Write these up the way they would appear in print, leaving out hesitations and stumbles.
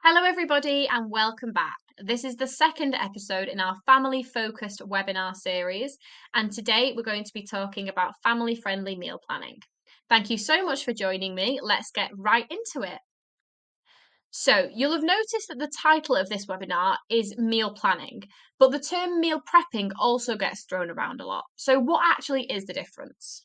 Hello, everybody, and welcome back. This is the second episode in our family focused webinar series, and today we're going to be talking about family friendly meal planning. Thank you so much for joining me. Let's get right into it. So, you'll have noticed that the title of this webinar is meal planning, but the term meal prepping also gets thrown around a lot. So, what actually is the difference?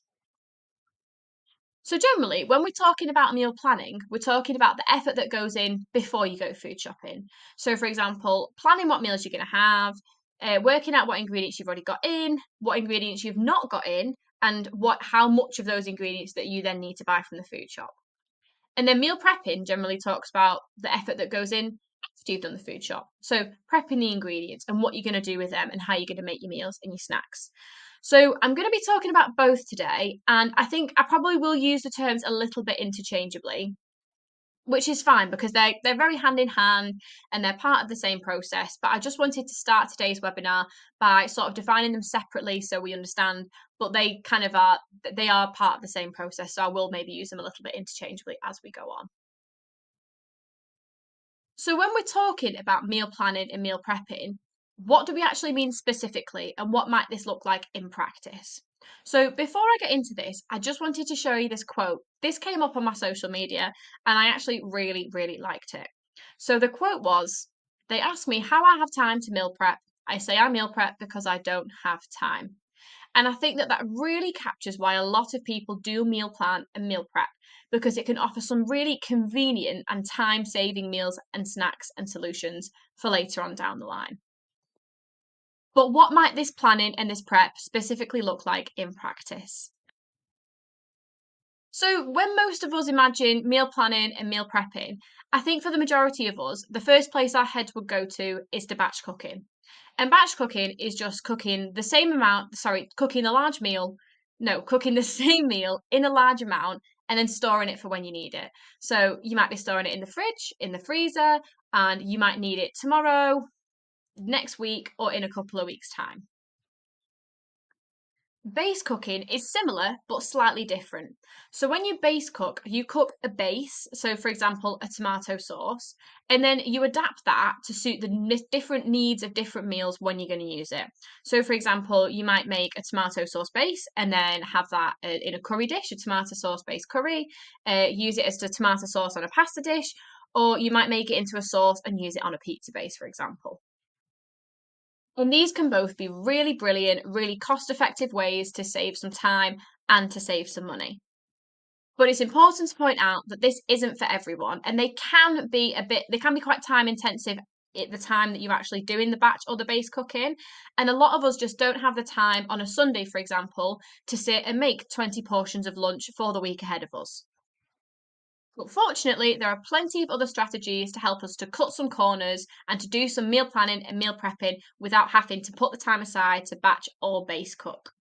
So generally, when we're talking about meal planning, we're talking about the effort that goes in before you go food shopping. So, for example, planning what meals you're going to have, working out what ingredients you've already got in, what ingredients you've not got in, and how much of those ingredients that you then need to buy from the food shop. And then meal prepping generally talks about the effort that goes in after you've done the food shop. So prepping the ingredients and what you're going to do with them and how you're going to make your meals and your snacks. So I'm going to be talking about both today, and I think I probably will use the terms a little bit interchangeably, which is fine because they're very hand in hand and they're part of the same process. But I just wanted to start today's webinar by sort of defining them separately so we understand, but they are part of the same process. So I will maybe use them a little bit interchangeably as we go on. So when we're talking about meal planning and meal prepping, what do we actually mean specifically and what might this look like in practice? So before I get into this, I just wanted to show you this quote. This came up on my social media and I actually really, really liked it. So the quote was, they ask me how I have time to meal prep. I say I meal prep because I don't have time. And I think that really captures why a lot of people do meal plan and meal prep because it can offer some really convenient and time saving meals and snacks and solutions for later on down the line. But what might this planning and this prep specifically look like in practice? So, when most of us imagine meal planning and meal prepping, I think for the majority of us, the first place our heads would go to is to batch cooking. And batch cooking is just cooking the same amount, sorry, cooking a large meal, no, cooking the same meal in a large amount and then storing it for when you need it. So, you might be storing it in the fridge, in the freezer, and you might need it tomorrow, next week, or in a couple of weeks' time. Base cooking is similar but slightly different. So when you cook a base, so for example, a tomato sauce, and then you adapt that to suit the different needs of different meals when you're going to use it. So for example, you might make a tomato sauce base and then have that in a curry dish, a tomato sauce based curry, use it as a tomato sauce on a pasta dish, or you might make it into a sauce and use it on a pizza base, for example. And these can both be really brilliant, really cost effective ways to save some time and to save some money. But it's important to point out that this isn't for everyone and they can be quite time intensive at the time that you're actually doing the batch or the base cooking. And a lot of us just don't have the time on a Sunday, for example, to sit and make 20 portions of lunch for the week ahead of us. But fortunately, there are plenty of other strategies to help us to cut some corners and to do some meal planning and meal prepping without having to put the time aside to batch or base cook.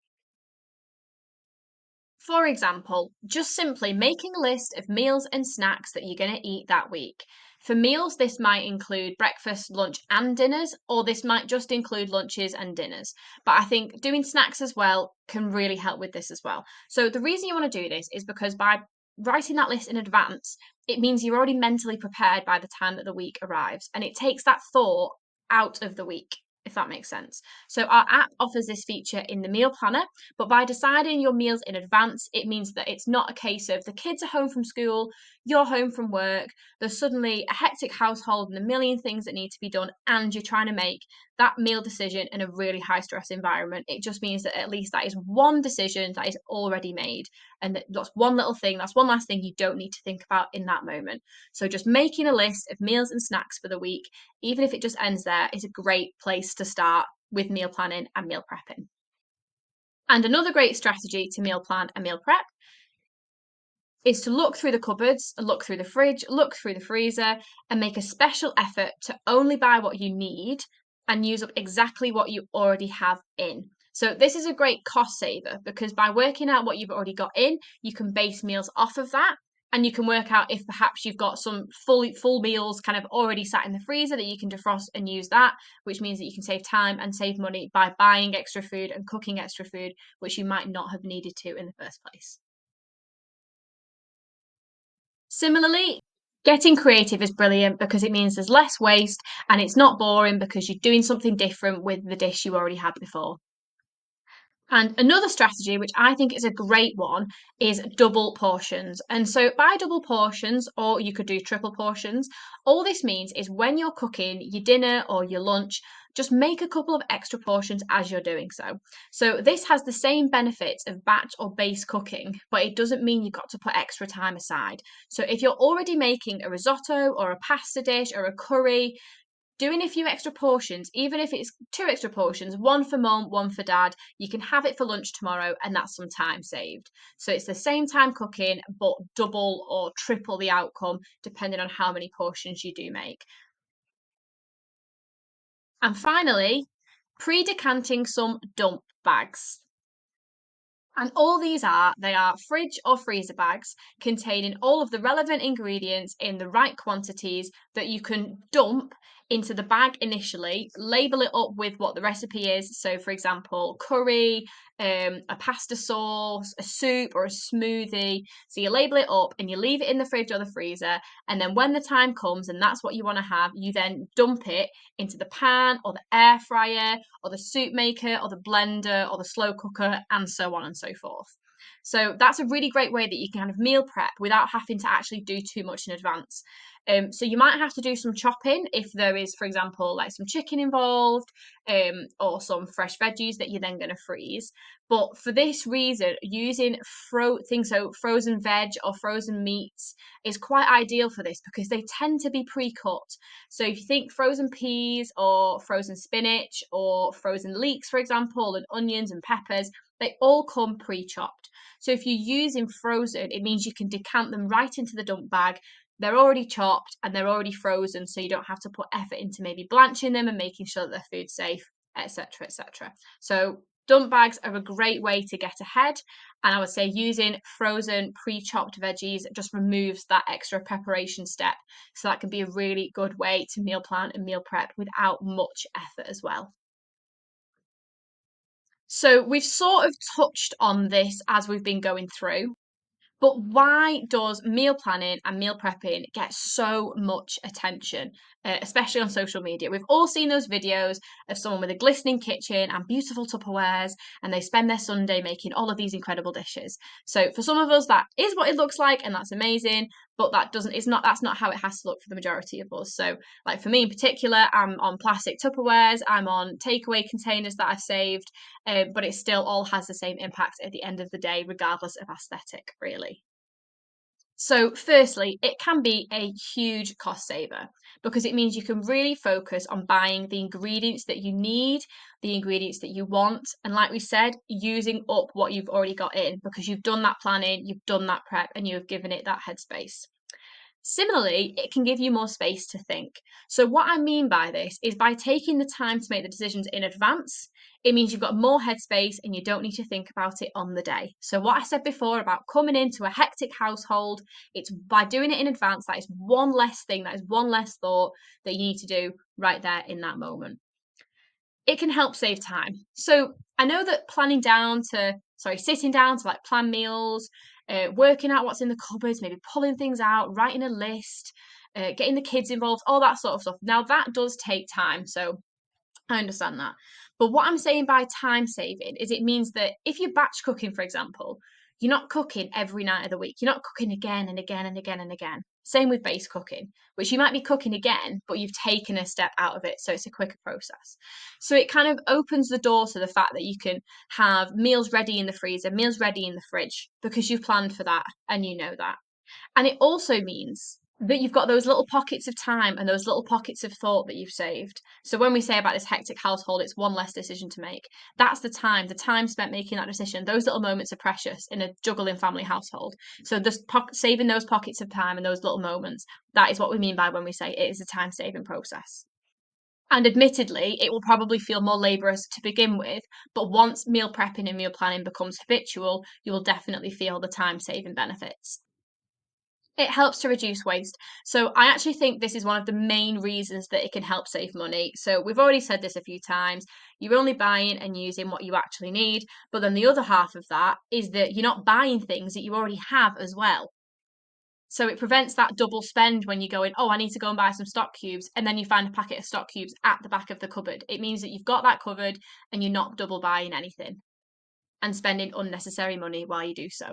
For example, just simply making a list of meals and snacks that you're going to eat that week. For meals, this might include breakfast, lunch, and dinners, or this might just include lunches and dinners. But I think doing snacks as well can really help with this as well. So, the reason you want to do this is because by writing that list in advance, it means you're already mentally prepared by the time that the week arrives, and it takes that thought out of the week, if that makes sense. So, our app offers this feature in the meal planner, but by deciding your meals in advance, it means that it's not a case of the kids are home from school, you're home from work, there's suddenly a hectic household and a million things that need to be done, and you're trying to make that meal decision in a really high stress environment. It just means that at least that is one decision that is already made. And that's one little thing, that's one last thing you don't need to think about in that moment. So just making a list of meals and snacks for the week, even if it just ends there, is a great place to start with meal planning and meal prepping. And another great strategy to meal plan and meal prep is to look through the cupboards, look through the fridge, look through the freezer, and make a special effort to only buy what you need and use up exactly what you already have in. So this is a great cost saver because by working out what you've already got in, you can base meals off of that. And you can work out if perhaps you've got some full meals kind of already sat in the freezer that you can defrost and use that, which means that you can save time and save money by buying extra food and cooking extra food, which you might not have needed to in the first place. Similarly, Getting creative is brilliant because it means there's less waste and it's not boring because you're doing something different with the dish you already had before. And another strategy, which I think is a great one, is double portions. And so, by double portions, or you could do triple portions, all this means is when you're cooking your dinner or your lunch, just make a couple of extra portions as you're doing so. So, this has the same benefits of batch or base cooking, but it doesn't mean you've got to put extra time aside. So, if you're already making a risotto or a pasta dish or a curry, doing a few extra portions, even if it's two extra portions, one for mum, one for dad, you can have it for lunch tomorrow, and that's some time saved. So it's the same time cooking, but double or triple the outcome, depending on how many portions you do make. And finally, pre decanting some dump bags. And all they are fridge or freezer bags containing all of the relevant ingredients in the right quantities that you can dump into the bag initially, label it up with what the recipe is. So, for example, curry, a pasta sauce, a soup, or a smoothie. So, you label it up and you leave it in the fridge or the freezer. And then, when the time comes and that's what you want to have, you then dump it into the pan or the air fryer or the soup maker or the blender or the slow cooker and so on and so forth. So that's a really great way that you can kind of meal prep without having to actually do too much in advance. So you might have to do some chopping if there is, for example, like some chicken involved, or some fresh veggies that you're then going to freeze. But for this reason, using things so frozen veg or frozen meats is quite ideal for this because they tend to be pre-cut. So if you think frozen peas or frozen spinach or frozen leeks, for example, and onions and peppers, they all come pre-chopped. So if you're using frozen, it means you can decant them right into the dump bag. They're already chopped and they're already frozen, so you don't have to put effort into maybe blanching them and making sure that they're food safe, etc., etc. So dump bags are a great way to get ahead, and I would say using frozen pre-chopped veggies just removes that extra preparation step. So that can be a really good way to meal plan and meal prep without much effort as well. So we've sort of touched on this as we've been going through. But why does meal planning and meal prepping get so much attention, especially on social media? We've all seen those videos of someone with a glistening kitchen and beautiful Tupperwares, and they spend their Sunday making all of these incredible dishes. So for some of us, that is what it looks like, and that's amazing. But that doesn't. It's not. That's not how it has to look for the majority of us. So, like for me in particular, I'm on plastic Tupperwares. I'm on takeaway containers that I've saved, but it still all has the same impact at the end of the day, regardless of aesthetic, really. So, firstly, it can be a huge cost saver because it means you can really focus on buying the ingredients that you need, the ingredients that you want, and like we said, using up what you've already got in because you've done that planning, you've done that prep, and you have given it that headspace. Similarly, it can give you more space to think. So, what I mean by this is by taking the time to make the decisions in advance, it means you've got more headspace and you don't need to think about it on the day. So, what I said before about coming into a hectic household, it's by doing it in advance, that is one less thing, that is one less thought that you need to do right there in that moment. It can help save time. So I know that sitting down to like plan meals, working out what's in the cupboards, maybe pulling things out, writing a list, getting the kids involved, all that sort of stuff. Now that does take time. So I understand that. But what I'm saying by time saving is it means that if you're batch cooking, for example, you're not cooking every night of the week. You're not cooking again and again and again and again. Same with base cooking, which you might be cooking again, but you've taken a step out of it. So it's a quicker process. So it kind of opens the door to the fact that you can have meals ready in the freezer, meals ready in the fridge, because you've planned for that and you know that. And it also means that you've got those little pockets of time and those little pockets of thought that you've saved. So when we say about this hectic household, it's one less decision to make. That's the time spent making that decision. Those little moments are precious in a juggling family household. So just saving those pockets of time and those little moments, that is what we mean by when we say it is a time saving process. And admittedly, it will probably feel more laborious to begin with, but once meal prepping and meal planning becomes habitual, you will definitely feel the time saving benefits. It helps to reduce waste. So I actually think this is one of the main reasons that it can help save money. So we've already said this a few times. You're only buying and using what you actually need. But then the other half of that is that you're not buying things that you already have as well. So it prevents that double spend when you're going, oh, I need to go and buy some stock cubes, and then you find a packet of stock cubes at the back of the cupboard. It means that you've got that covered and you're not double buying anything and spending unnecessary money while you do so.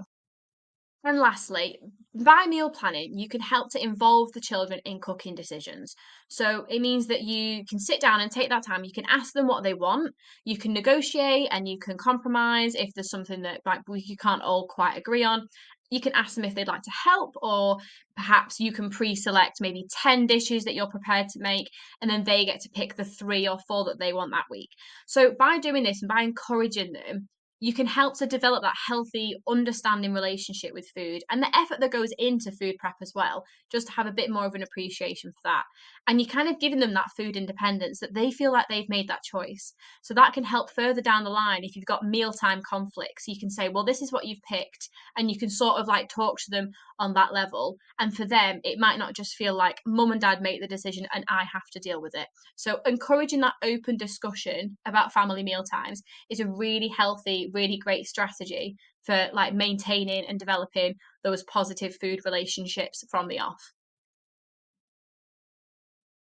And lastly, by meal planning, you can help to involve the children in cooking decisions. So it means that you can sit down and take that time. You can ask them what they want. You can negotiate and you can compromise if there's something that like you can't all quite agree on. You can ask them if they'd like to help, or perhaps you can pre-select maybe 10 dishes that you're prepared to make, and then they get to pick the 3 or 4 that they want that week. So by doing this and by encouraging them, you can help to develop that healthy, understanding relationship with food and the effort that goes into food prep as well, just to have a bit more of an appreciation for that. And you're kind of giving them that food independence that they feel like they've made that choice. So that can help further down the line if you've got mealtime conflicts. You can say, well, this is what you've picked. And you can sort of like talk to them on that level. And for them, it might not just feel like mum and dad make the decision and I have to deal with it. So encouraging that open discussion about family meal times is a really healthy, really great strategy for like maintaining and developing those positive food relationships from the off.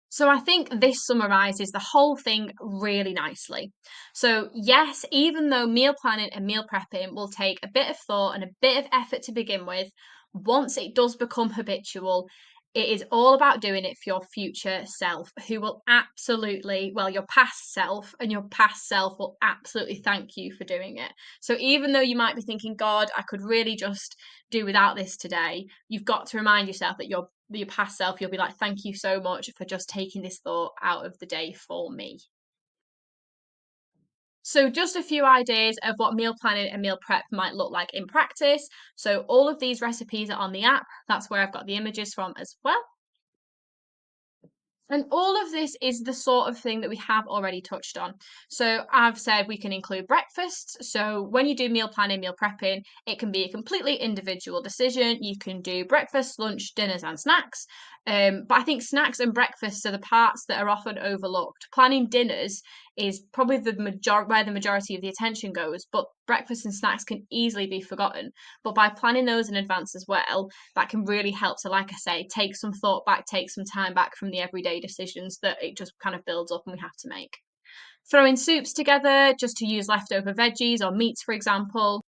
So I think this summarizes the whole thing really nicely. So, yes, even though meal planning and meal prepping will take a bit of thought and a bit of effort to begin with, once it does become habitual, it is all about doing it for your future self, who will absolutely, well, your past self, and your past self will absolutely thank you for doing it. So, even though you might be thinking, God, I could really just do without this today, you've got to remind yourself that your past self, you'll be like, thank you so much for just taking this thought out of the day for me. So, just a few ideas of what meal planning and meal prep might look like in practice. So, all of these recipes are on the app. That's where I've got the images from as well. And all of this is the sort of thing that we have already touched on. So I've said we can include breakfasts. So when you do meal planning, meal prepping, it can be a completely individual decision. You can do breakfast, lunch, dinners, and snacks. But I think snacks and breakfasts are the parts that are often overlooked. Planning dinners is probably where the majority of the attention goes, but breakfast and snacks can easily be forgotten. But by planning those in advance as well, that can really help to, like I say, take some thought back, take some time back from the everyday decisions that it just kind of builds up and we have to make. Throwing soups together just to use leftover veggies or meats, for example,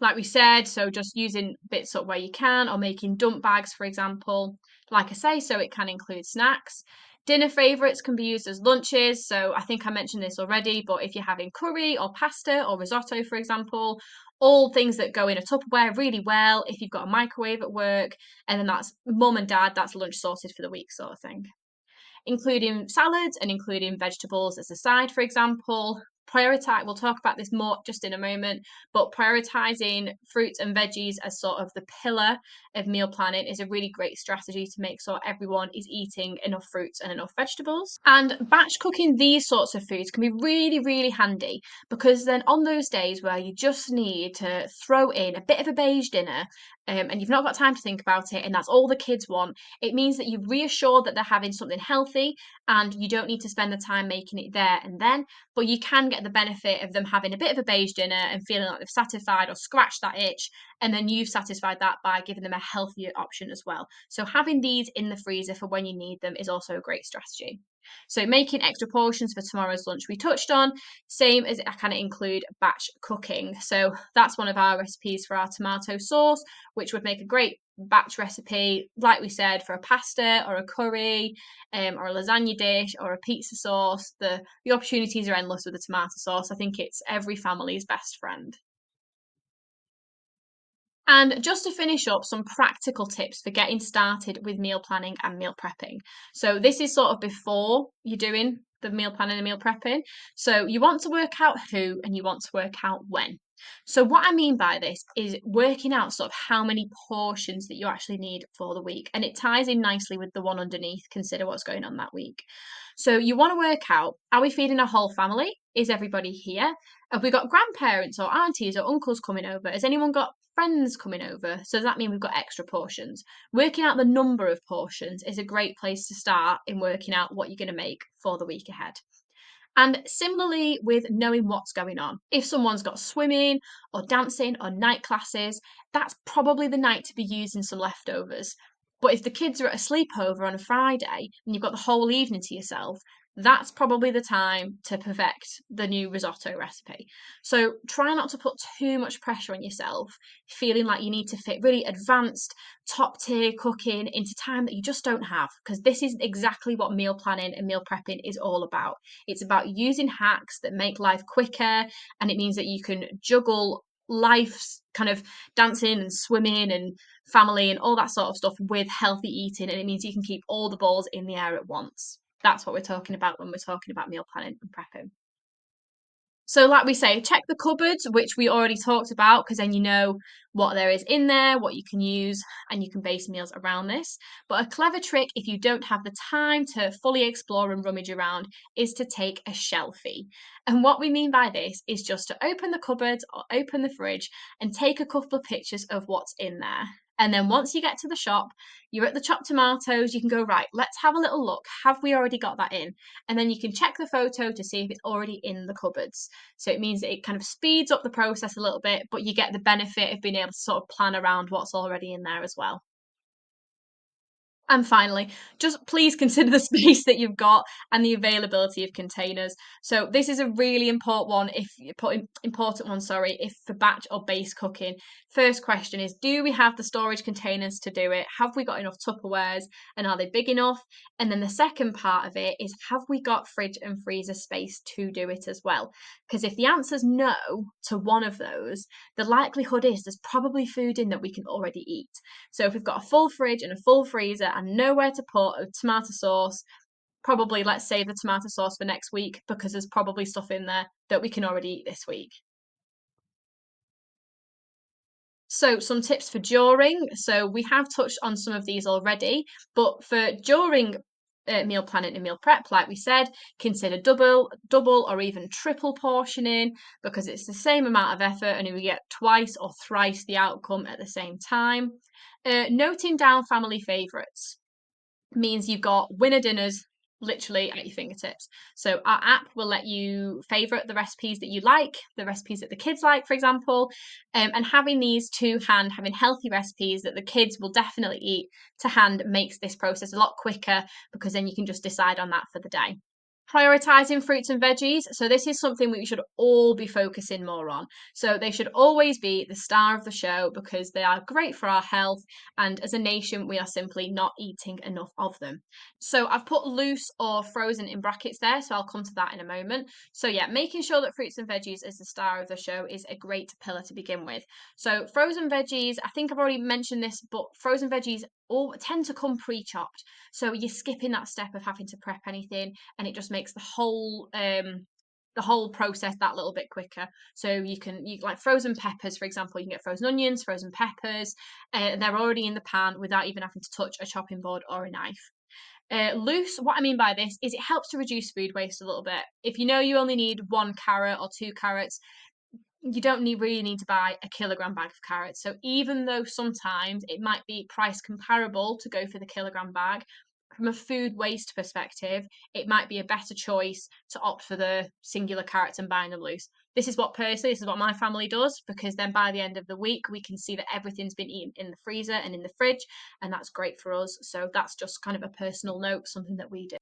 like we said, so just using bits up where you can, or making dump bags, for example. Like I say, so it can include snacks. Dinner favourites can be used as lunches. So I think I mentioned this already, but if you're having curry or pasta or risotto, for example, all things that go in a Tupperware really well if you've got a microwave at work, and then that's mum and dad, that's lunch sorted for the week sort of thing, including salads and including vegetables as a side, for example. Prioritize, we'll talk about this more just in a moment, but prioritizing fruits and veggies as sort of the pillar of meal planning is a really great strategy to make sure everyone is eating enough fruits and enough vegetables. And batch cooking these sorts of foods can be really, really handy because then on those days where you just need to throw in a bit of a beige dinner, and you've not got time to think about it, and that's all the kids want, it means that you reassure that they're having something healthy and you don't need to spend the time making it there and then, but you can get the benefit of them having a bit of a beige dinner and feeling like they've satisfied or scratched that itch, and then you've satisfied that by giving them a healthier option as well. So having these in the freezer for when you need them is also a great strategy. So making extra portions for tomorrow's lunch we touched on, same as I kind of include batch cooking. So that's one of our recipes for our tomato sauce, which would make a great batch recipe, like we said, for a pasta or a curry, or a lasagna dish or a pizza sauce. The opportunities are endless with the tomato sauce. I think it's every family's best friend. And just to finish up, some practical tips for getting started with meal planning and meal prepping. So, this is sort of before you're doing the meal planning and meal prepping. So, you want to work out who and you want to work out when. So, what I mean by this is working out sort of how many portions that you actually need for the week. And it ties in nicely with the one underneath. Consider what's going on that week. So, you want to work out, are we feeding a whole family? Is everybody here? Have we got grandparents or aunties or uncles coming over? Has anyone got friends coming over? So does that mean we've got extra portions? Working out the number of portions is a great place to start in working out what you're going to make for the week ahead. And similarly with knowing what's going on. If someone's got swimming or dancing or night classes, that's probably the night to be using some leftovers. But if the kids are at a sleepover on a Friday and you've got the whole evening to yourself, that's probably the time to perfect the new risotto recipe. So try not to put too much pressure on yourself, feeling like you need to fit really advanced, top tier cooking into time that you just don't have, because this is exactly what meal planning and meal prepping is all about. It's about using hacks that make life quicker, and it means that you can juggle life's kind of dancing and swimming and family and all that sort of stuff with healthy eating, and it means you can keep all the balls in the air at once. That's what we're talking about when we're talking about meal planning and prepping. So, like we say, check the cupboards, which we already talked about, because then you know what there is in there, what you can use, and you can base meals around this. But a clever trick, if you don't have the time to fully explore and rummage around, is to take a shelfie. And what we mean by this is just to open the cupboards or open the fridge and take a couple of pictures of what's in there. And then once you get to the shop, you're at the chopped tomatoes, you can go, right, let's have a little look. Have we already got that in? And then you can check the photo to see if it's already in the cupboards. So it means that it kind of speeds up the process a little bit, but you get the benefit of being able to sort of plan around what's already in there as well. And finally, just please consider the space that you've got and the availability of containers. So this is a really important one if you put important one, sorry, if for batch or base cooking. First question is, do we have the storage containers to do it? Have we got enough Tupperwares and are they big enough? And then the second part of it is, have we got fridge and freezer space to do it as well? Because if the answer's no to one of those, the likelihood is there's probably food in that we can already eat. So if we've got a full fridge and a full freezer and nowhere to put a tomato sauce, probably let's save the tomato sauce for next week, because there's probably stuff in there that we can already eat this week. So some tips for during. So we have touched on some of these already, but for during meal planning and meal prep, like we said, consider double or even triple portioning, because it's the same amount of effort and we get twice or thrice the outcome at the same time. Noting down family favourites means you've got winner dinners literally at your fingertips. So our app will let you favorite the recipes that you like, the recipes that the kids like, for example, and having these to hand, having healthy recipes that the kids will definitely eat to hand makes this process a lot quicker, because then you can just decide on that for the day. Prioritizing fruits and veggies. So this is something we should all be focusing more on. So they should always be the star of the show, because they are great for our health, and as a nation we are simply not eating enough of them. So I've put loose or frozen in brackets there, so I'll come to that in a moment. So yeah, making sure that fruits and veggies is the star of the show is a great pillar to begin with. So frozen veggies, I think I've already mentioned this, but frozen veggies all tend to come pre-chopped. So you're skipping that step of having to prep anything, and it just makes the whole process that little bit quicker. So you like frozen peppers, for example, you can get frozen onions, frozen peppers, they're already in the pan without even having to touch a chopping board or a knife. Loose, what I mean by this is it helps to reduce food waste a little bit. If you know you only need 1 carrot or 2 carrots, you don't really need to buy a kilogram bag of carrots. So even though sometimes it might be price comparable to go for the kilogram bag, from a food waste perspective, it might be a better choice to opt for the singular carrots and buying them loose. This is what my family does, because then by the end of the week, we can see that everything's been eaten in the freezer and in the fridge, and that's great for us. So that's just kind of a personal note, something that we do.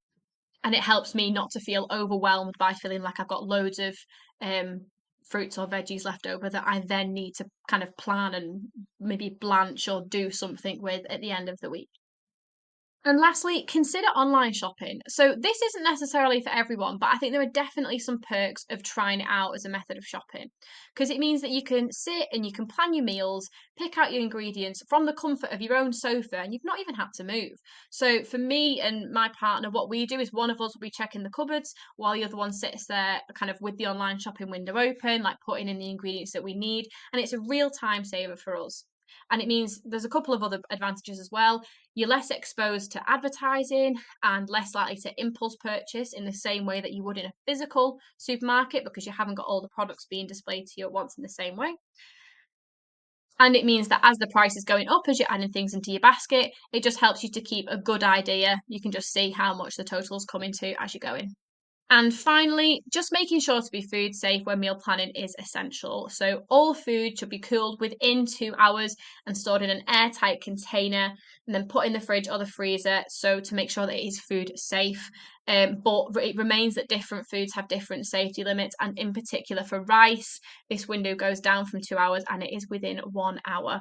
And it helps me not to feel overwhelmed by feeling like I've got loads of um, fruits or veggies left over that I then need to kind of plan and maybe blanch or do something with at the end of the week. And lastly, consider online shopping. So, this isn't necessarily for everyone, but I think there are definitely some perks of trying it out as a method of shopping, because it means that you can sit and you can plan your meals, pick out your ingredients from the comfort of your own sofa, and you've not even had to move. So, for me and my partner, what we do is one of us will be checking the cupboards while the other one sits there, kind of with the online shopping window open, like putting in the ingredients that we need. And it's a real time saver for us. And it means there's a couple of other advantages as well. You're less exposed to advertising and less likely to impulse purchase in the same way that you would in a physical supermarket, because you haven't got all the products being displayed to you at once in the same way. And it means that as the price is going up, as you're adding things into your basket, it just helps you to keep a good idea. You can just see how much the total's coming to as you're going. And finally, just making sure to be food safe when meal planning is essential. So, all food should be cooled within 2 hours and stored in an airtight container and then put in the fridge or the freezer. So, to make sure that it is food safe. But it remains that different foods have different safety limits. And in particular, for rice, this window goes down from 2 hours and it is within 1 hour.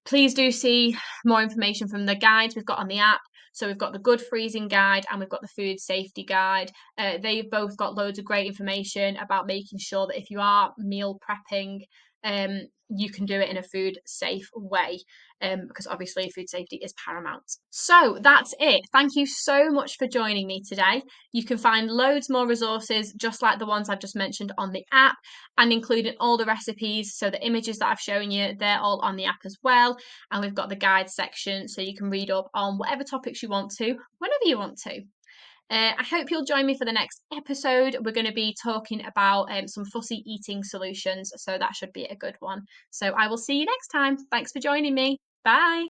Please do see more information from the guides we've got on the app. So we've got the good freezing guide and we've got the food safety guide. They've both got loads of great information about making sure that if you are meal prepping, you can do it in a food safe way, because obviously food safety is paramount. So that's it. Thank you so much for joining me today. You can find loads more resources just like the ones I've just mentioned on the app, and including all the recipes. So the images that I've shown you, they're all on the app as well. And we've got the guide section so you can read up on whatever topics you want to, whenever you want to. I hope you'll join me for the next episode. We're going to be talking about some fussy eating solutions, so that should be a good one. So I will see you next time. Thanks for joining me. Bye.